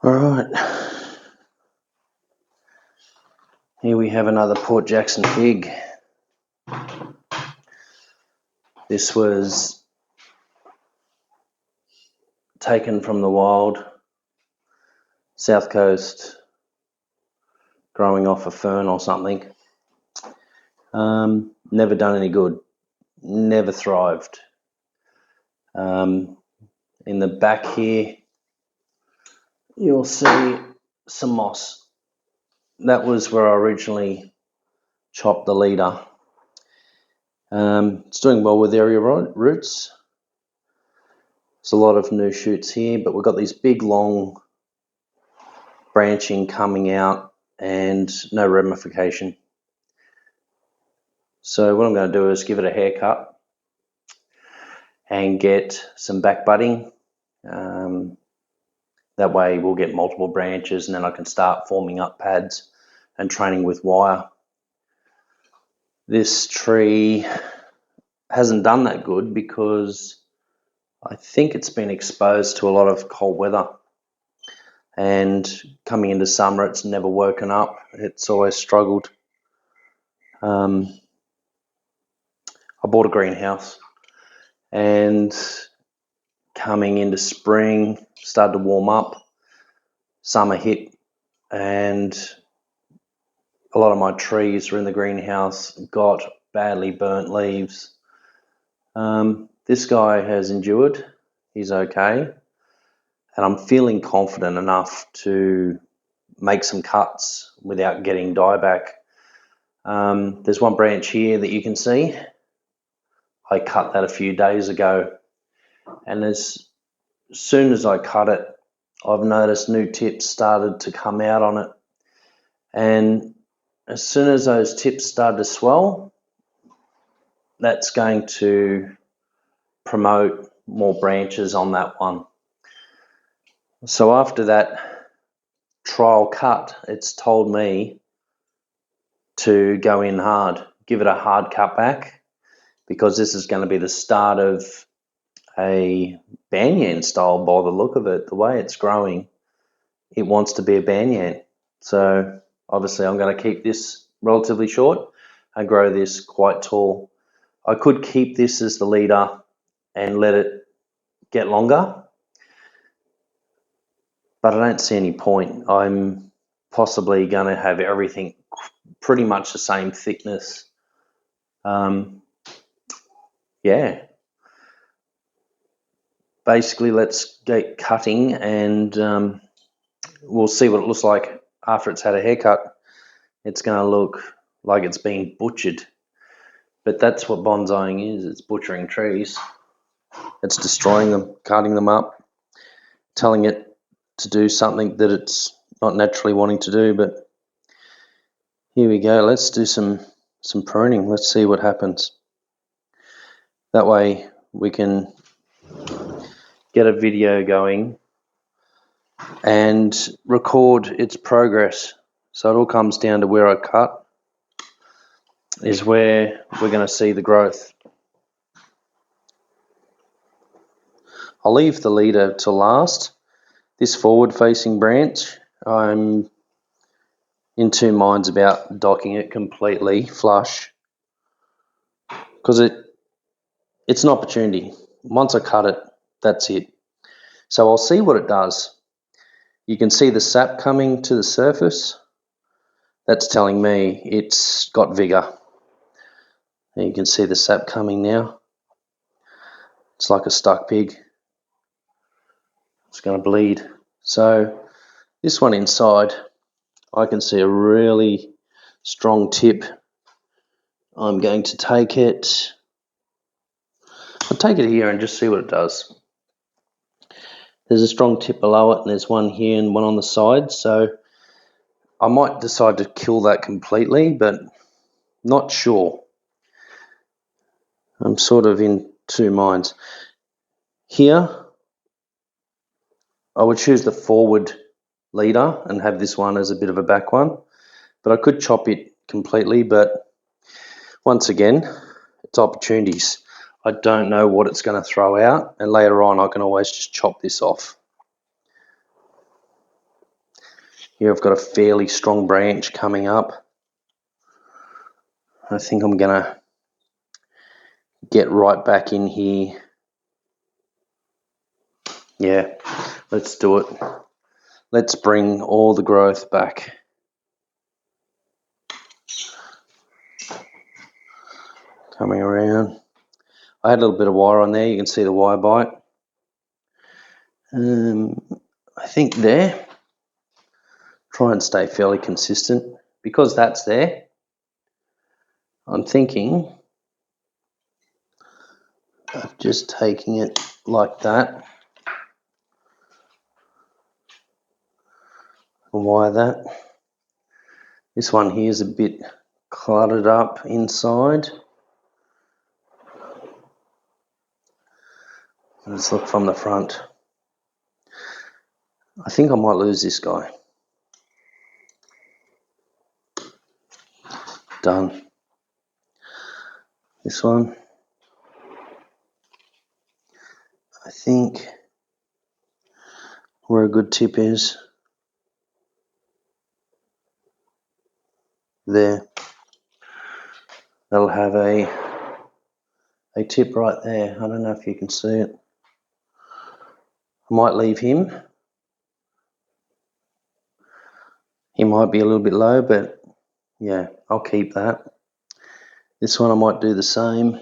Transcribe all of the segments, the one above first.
All right, here we have another Port Jackson fig. This was taken from the wild, south coast, growing off a fern or something. Never done any good, never thrived. In the back here, you'll see some moss. That was where I originally chopped the leader. It's doing well with area roots. There's a lot of new shoots here, but we've got these big, long branching coming out and no ramification. So what I'm going to do is give it a haircut and get some back budding. That way we'll get multiple branches and then I can start forming up pads and training with wire. This tree hasn't done that good because I think it's been exposed to a lot of cold weather, and coming into summer it's never woken up. It's always struggled. I bought a greenhouse, and coming into spring started to warm up. Summer hit and a lot of my trees were in the greenhouse got badly burnt leaves. This guy has endured. He's okay. And I'm feeling confident enough to make some cuts without getting dieback. There's one branch here that you can see. I cut that a few days ago. And as soon as I cut it, I've noticed new tips started to come out on it. And as soon as those tips start to swell, that's going to promote more branches on that one. So after that trial cut, it's told me to go in hard, give it a hard cut back, because this is going to be the start of a banyan style by the look of it. The way it's growing, it wants to be a banyan. So obviously I'm going to keep this relatively short and grow this quite tall. I could keep this as the leader and let it get longer, but I don't see any point. I'm possibly going to have everything pretty much the same thickness. Yeah. Basically, let's get cutting and we'll see what it looks like after it's had a haircut. It's going to look like it's been butchered. But that's what bonsaiing is. It's butchering trees. It's destroying them, cutting them up, telling it to do something that it's not naturally wanting to do. But here we go. Let's do some pruning. Let's see what happens. That way we can get a video going and record its progress. So it all comes down to where I cut is where we're going to see the growth. I'll leave the leader to last. This forward facing branch, I'm in two minds about docking it completely flush, because it's an opportunity. Once I cut it, that's it. So I'll see what it does. You can see the sap coming to the surface. That's telling me it's got vigor. And you can see the sap coming now. It's like a stuck pig. It's going to bleed. So this one inside, I can see a really strong tip. I'm going to take it. I'll take it here and just see what it does. There's a strong tip below it, and there's one here and one on the side. So I might decide to kill that completely, but not sure. I'm sort of in two minds. Here, I would choose the forward leader and have this one as a bit of a back one, but I could chop it completely. But once again, it's opportunities. I don't know what it's going to throw out, and later on I can always just chop this off. Here I've got a fairly strong branch coming up. I think I'm gonna get right back in here. Yeah, let's do it. Let's bring all the growth back. Coming around. I had a little bit of wire on there. You can see the wire bite. I think there. Try and stay fairly consistent. Because that's there, I'm thinking of just taking it like that. And wire that. This one here is a bit cluttered up inside. Let's look from the front. I think I might lose this guy. Done. This one. I think where a good tip is. There. That'll have a tip right there. I don't know if you can see it. I might leave him. He might be a little bit low, but yeah, I'll keep that. This one I might do the same.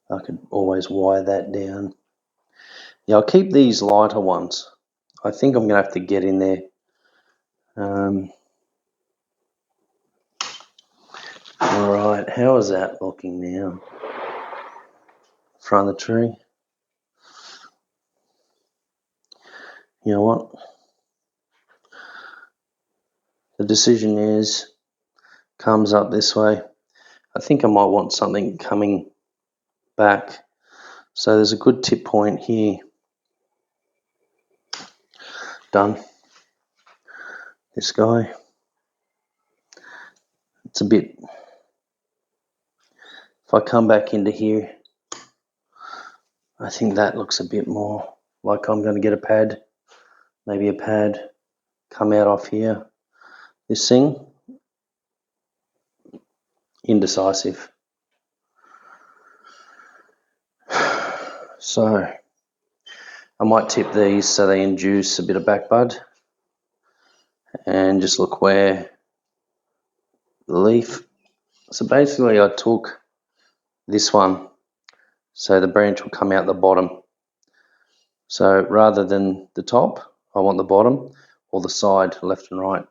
I could always wire that down. Yeah, I'll keep these lighter ones. I think I'm going to have to get in there. Alright, how is that looking now? Front of the tree. You know what? The decision comes up this way. I think I might want something coming back. So there's a good tip point here. Done. This guy. It's a bit... If I come back into here, I think that looks a bit more like I'm going to get a pad. Maybe a pad come out off here. This thing, indecisive. So I might tip these so they induce a bit of back bud, and just look where the leaf. So basically I took this one, so the branch will come out the bottom. So rather than the top, I want the bottom, or the side, left and right.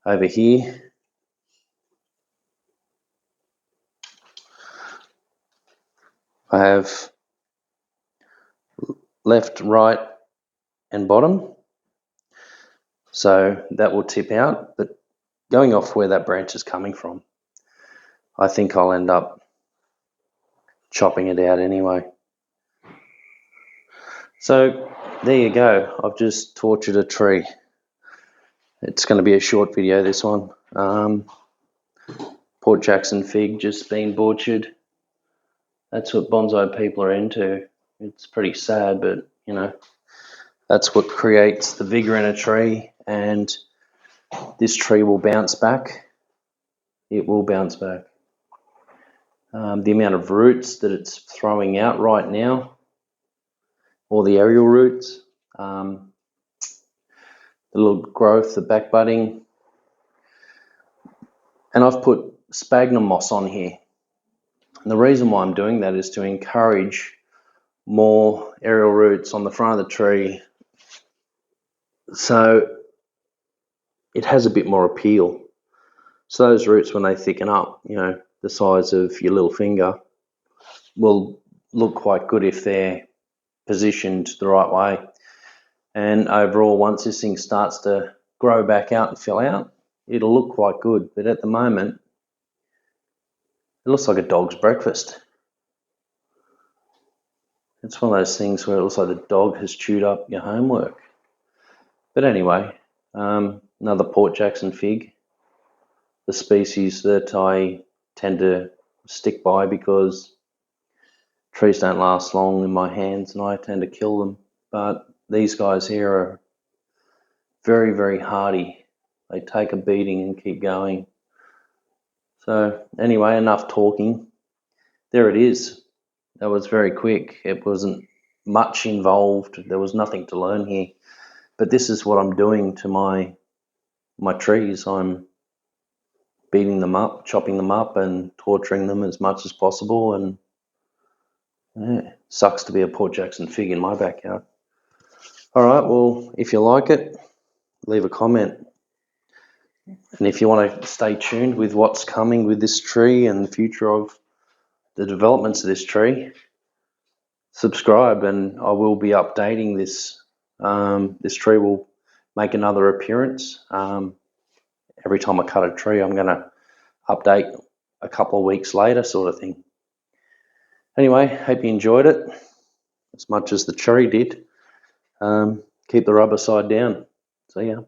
Over here, I have left, right and bottom. So that will tip out, but going off where that branch is coming from, I think I'll end up chopping it out anyway. So there you go. I've just tortured a tree. It's going to be a short video, this one. Port Jackson fig just being butchered. That's what bonsai people are into. It's pretty sad, but you know, that's what creates the vigor in a tree, and this tree will bounce back. It will bounce back. The amount of roots that it's throwing out right now, or the aerial roots, the little growth, the back budding, and I've put sphagnum moss on here. And the reason why I'm doing that is to encourage more aerial roots on the front of the tree, so it has a bit more appeal. So those roots, when they thicken up, you know, the size of your little finger, will look quite good if they're positioned the right way. And overall, once this thing starts to grow back out and fill out, it'll look quite good. But at the moment, it looks like a dog's breakfast. It's one of those things where it looks like the dog has chewed up your homework. But anyway, another Port Jackson fig, the species that I tend to stick by because Trees don't last long in my hands and I tend to kill them. But these guys here are very, very hardy. They take a beating and keep going. So anyway, enough talking. There it is. That was very quick. It wasn't much involved. There was nothing to learn here. But this is what I'm doing to my trees. I'm beating them up, chopping them up, and torturing them as much as possible. And yeah, sucks to be a Port Jackson fig in my backyard. All right, well, if you like it, leave a comment. And if you want to stay tuned with what's coming with this tree and the future of the developments of this tree, subscribe, and I will be updating this. This tree will make another appearance. Every time I cut a tree, I'm going to update a couple of weeks later, sort of thing. Anyway, hope you enjoyed it as much as the tree did. Keep the rubber side down. See ya.